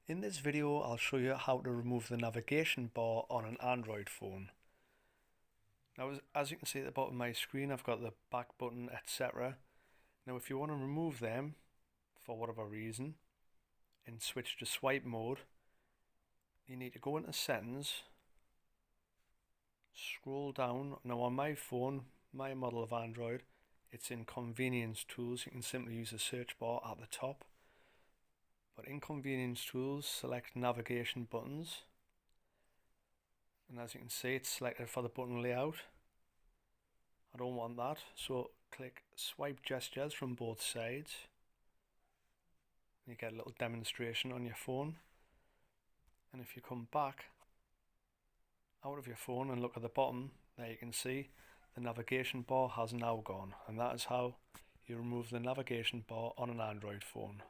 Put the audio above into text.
In this video, I'll show you how to remove the navigation bar on an Android phone. Now, as you can see at the bottom of my screen, I've got the back button, etc. Now, if you want to remove them for whatever reason and switch to swipe mode, you need to go into settings, scroll down. Now, on my phone, my model of Android, it's in convenience tools. You can simply use the search bar at the top. But in convenience tools, select navigation buttons, and as you can see, it's selected for the button layout. I don't want that, so click swipe gestures from both sides. You get a little demonstration on your phone, and if you come back out of your phone and look at the bottom, there you can see the navigation bar has now gone, and that is how you remove the navigation bar on an Android phone.